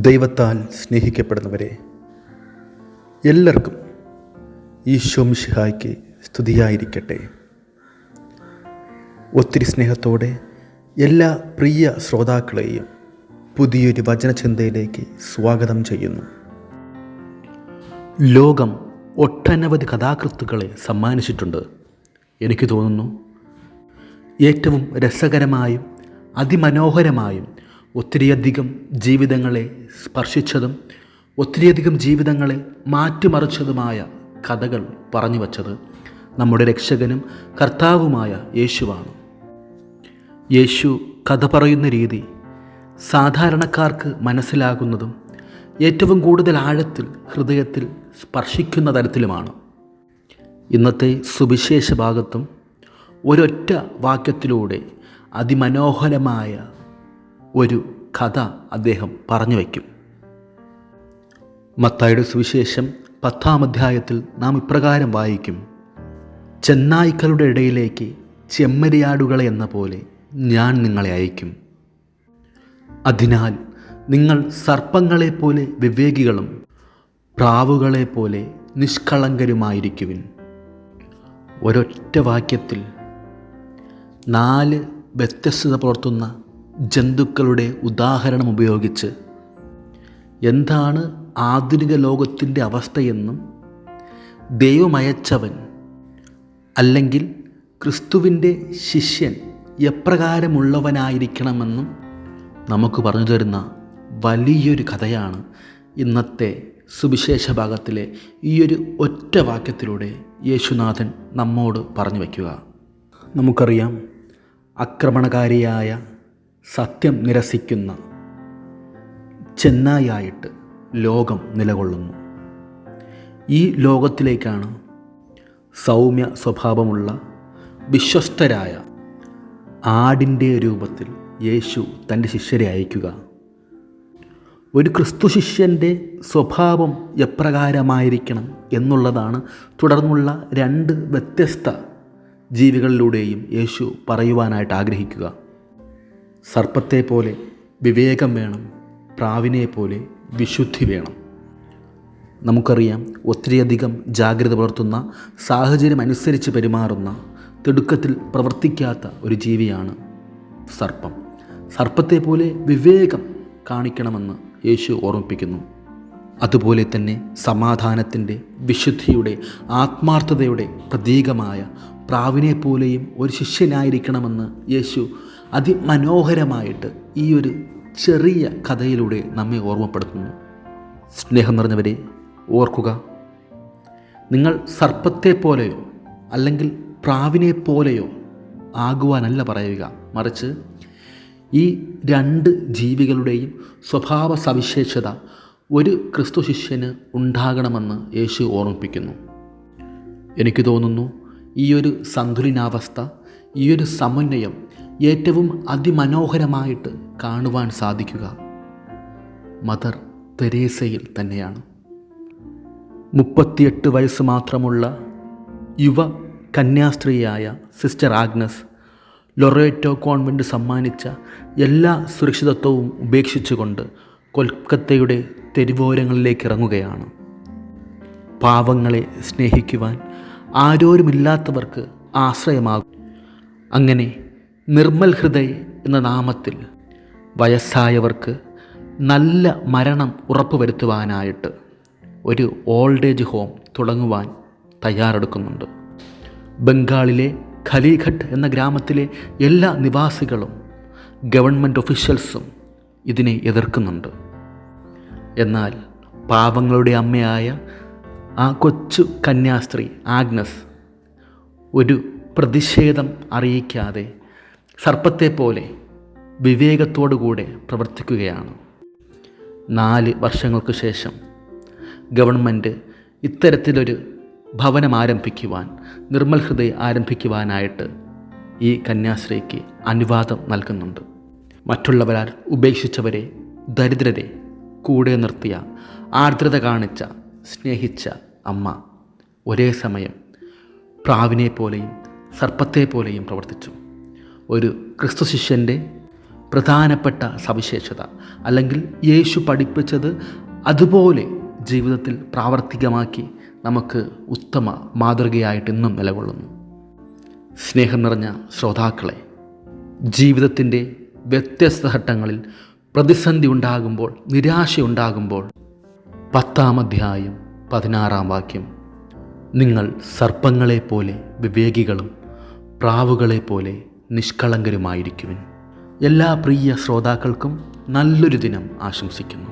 ദൈവത്താൽ സ്നേഹിക്കപ്പെടുന്നവരെ, എല്ലാവർക്കും ഈശോ മിശിഹായ്ക്ക് സ്തുതിയായിരിക്കട്ടെ. ഒത്തിരി സ്നേഹത്തോടെ എല്ലാ പ്രിയ ശ്രോതാക്കളെയും പുതിയൊരു വചനചിന്തയിലേക്ക് സ്വാഗതം ചെയ്യുന്നു. ലോകം ഒട്ടനവധി കഥാകൃത്തുക്കളെ സമ്മാനിച്ചിട്ടുണ്ട്. എനിക്ക് തോന്നുന്നു ഏറ്റവും രസകരമായും അതിമനോഹരമായും ഒത്തിരിയധികം ജീവിതങ്ങളെ സ്പർശിച്ചതും ഒത്തിരിയധികം ജീവിതങ്ങളെ മാറ്റിമറിച്ചതുമായ കഥകൾ പറഞ്ഞു വച്ചത് നമ്മുടെ രക്ഷകനും കർത്താവുമായ യേശുവാണ്. യേശു കഥ പറയുന്ന രീതി സാധാരണക്കാർക്ക് മനസ്സിലാകുന്നതും ഏറ്റവും കൂടുതൽ ആഴത്തിൽ ഹൃദയത്തിൽ സ്പർശിക്കുന്ന തരത്തിലുമാണ്. ഇന്നത്തെ സുവിശേഷ ഭാഗത്തും ഒരൊറ്റ വാക്യത്തിലൂടെ അതിമനോഹരമായ ഒരു കഥ അദ്ദേഹം പറഞ്ഞു വയ്ക്കും. മത്തായിയുടെ സുവിശേഷം 10-ാം അധ്യായത്തിൽ നാം ഇപ്രകാരം വായിക്കും: ചെന്നായ്ക്കളുടെ ഇടയിലേക്ക് ചെമ്മരിയാടുകളെ എന്ന പോലെ ഞാൻ നിങ്ങളെ അയക്കും. അതിനാൽ നിങ്ങൾ സർപ്പങ്ങളെപ്പോലെ വിവേകികളും പ്രാവുകളെപ്പോലെ നിഷ്കളങ്കരുമായിരിക്കുവിൻ. ഒരൊറ്റ വാക്യത്തിൽ 4 വ്യത്യസ്തത പുലർത്തുന്ന ജന്തുക്കളുടെ ഉദാഹരണം ഉപയോഗിച്ച് എന്താണ് ആധുനിക ലോകത്തിൻ്റെ അവസ്ഥയെന്നും ദൈവമയച്ചവൻ അല്ലെങ്കിൽ ക്രിസ്തുവിൻ്റെ ശിഷ്യൻ എപ്രകാരമുള്ളവനായിരിക്കണമെന്നും നമുക്ക് പറഞ്ഞു തരുന്ന വലിയൊരു കഥയാണ് ഇന്നത്തെ സുവിശേഷ ഭാഗത്തിലെ ഈയൊരു ഒറ്റ വാക്യത്തിലൂടെ യേശുനാഥൻ നമ്മോട് പറഞ്ഞു വയ്ക്കുക. നമുക്കറിയാം, ആക്രമണകാരിയായ സത്യം നിരസിക്കുന്ന ചെന്നായായിട്ട് ലോകം നിലകൊള്ളുന്നു. ഈ ലോകത്തിലേക്കാണ് സൗമ്യ സ്വഭാവമുള്ള വിശ്വസ്തരായ ആടിൻ്റെ രൂപത്തിൽ യേശു തൻ്റെ ശിഷ്യരെ അയക്കുക. ഒരു ക്രിസ്തു ശിഷ്യൻ്റെ സ്വഭാവം എപ്രകാരമായിരിക്കണം എന്നുള്ളതാണ് തുടർന്നുള്ള 2 വ്യത്യസ്ത ജീവികളിലൂടെയും യേശു പറയുവാനായിട്ട് ആഗ്രഹിക്കുക. സർപ്പത്തെ പോലെ വിവേകം വേണം, പ്രാവിനെ പോലെ വിശുദ്ധി വേണം. നമുക്കറിയാം, ഒത്തിരിയധികം ജാഗ്രത പുലർത്തുന്ന, സാഹചര്യം അനുസരിച്ച് പെരുമാറുന്ന, തിടുക്കത്തിൽ പ്രവർത്തിക്കാത്ത ഒരു ജീവിയാണ് സർപ്പം. സർപ്പത്തെ പോലെ വിവേകം കാണിക്കണമെന്ന് യേശു ഓർമ്മിപ്പിക്കുന്നു. അതുപോലെ തന്നെ സമാധാനത്തിൻ്റെ, വിശുദ്ധിയുടെ, ആത്മാർത്ഥതയുടെ പ്രതീകമായ പ്രാവിനെ പോലെയും ഒരു ശിഷ്യനായിരിക്കണമെന്ന് യേശു അതിമനോഹരമായിട്ട് ഈ ഒരു ചെറിയ കഥയിലൂടെ നമ്മെ ഓർമ്മപ്പെടുത്തുന്നു. സ്നേഹം നിറഞ്ഞവരെ, ഓർക്കുക, നിങ്ങൾ സർപ്പത്തെ പോലെയോ അല്ലെങ്കിൽ പ്രാവിനെ പോലെയോ ആകുവാനല്ല പറയുക, മറിച്ച് ഈ 2 ജീവികളുടെയും സ്വഭാവ സവിശേഷത ഒരു ക്രിസ്തു ശിഷ്യന് ഉണ്ടാകണമെന്ന് യേശു ഓർമ്മിപ്പിക്കുന്നു. എനിക്ക് തോന്നുന്നു ഈ ഒരു സന്തുലനാവസ്ഥ, ഈ ഒരു സമന്വയം ഏറ്റവും അതിമനോഹരമായിട്ട് കാണുവാൻ സാധിക്കുക മദർ തെരേസയിൽ തന്നെയാണ്. 38 വയസ്സ് മാത്രമുള്ള യുവ കന്യാസ്ത്രീയായ സിസ്റ്റർ ആഗ്നസ് ലൊറേറ്റോ കോൺവെൻറ്റ് സമ്മാനിച്ച എല്ലാ സുരക്ഷിതത്വവും ഉപേക്ഷിച്ചുകൊണ്ട് കൊൽക്കത്തയുടെ തെരുവോരങ്ങളിലേക്ക് ഇറങ്ങുകയാണ്. പാവങ്ങളെ സ്നേഹിക്കുവാൻ, ആരോരുമില്ലാത്തവർക്ക് ആശ്രയമാകും. അങ്ങനെ നിർമ്മൽ ഹൃദയ് എന്ന നാമത്തിൽ വയസ്സായവർക്ക് നല്ല മരണം ഉറപ്പുവരുത്തുവാനായിട്ട് ഒരു ഓൾഡ് ഏജ് ഹോം തുടങ്ങുവാൻ തയ്യാറെടുക്കുന്നുണ്ട്. ബംഗാളിലെ ഖലീഘട്ട് എന്ന ഗ്രാമത്തിലെ എല്ലാ നിവാസികളും ഗവൺമെൻറ് ഒഫീഷ്യൽസും ഇതിനെ എതിർക്കുന്നുണ്ട്. എന്നാൽ പാവങ്ങളുടെ അമ്മയായ ആ കൊച്ചു കന്യാസ്ത്രീ ആഗ്നസ് ഒരു പ്രതിഷേധം അറിയിക്കാതെ സർപ്പത്തെ പോലെ വിവേകത്തോടുകൂടെ പ്രവർത്തിക്കുകയാണ്. 4 വർഷങ്ങൾക്ക് ശേഷം ഗവൺമെൻറ് ഇത്തരത്തിലൊരു ഭവനം ആരംഭിക്കുവാൻ, നിർമ്മൽ ഹൃദയ ആരംഭിക്കുവാനായിട്ട് ഈ കന്യാസ്ത്രീക്ക് അനുവാദം നൽകുന്നുണ്ട്. മറ്റുള്ളവരാൽ ഉപേക്ഷിച്ചവരെ, ദരിദ്രരെ കൂടെ നിർത്തിയ, ആർദ്രത കാണിച്ച, സ്നേഹിച്ച അമ്മ ഒരേ സമയം പ്രാവിനെ പോലെയും സർപ്പത്തെ പോലെയും പ്രവർത്തിച്ചു. ഒരു ക്രിസ്തു ശിഷ്യൻ്റെ പ്രധാനപ്പെട്ട സവിശേഷത, അല്ലെങ്കിൽ യേശു പഠിപ്പിച്ചത് അതുപോലെ ജീവിതത്തിൽ പ്രാവർത്തികമാക്കി നമുക്ക് ഉത്തമ മാതൃകയായിട്ട് ഇന്നും നിലകൊള്ളുന്നു. സ്നേഹം നിറഞ്ഞ ശ്രോതാക്കളെ, ജീവിതത്തിൻ്റെ വ്യത്യസ്ത ഘട്ടങ്ങളിൽ പ്രതിസന്ധി ഉണ്ടാകുമ്പോൾ, നിരാശയുണ്ടാകുമ്പോൾ 10-ാം അധ്യായം 16-ാം വാക്യം, നിങ്ങൾ സർപ്പങ്ങളെപ്പോലെ വിവേകികളും പ്രാവുകളെപ്പോലെ നിഷ്കളങ്കരുമായിരിക്കുവിൻ. എല്ലാ പ്രിയ ശ്രോതാക്കൾക്കും നല്ലൊരു ദിനം ആശംസിക്കുന്നു.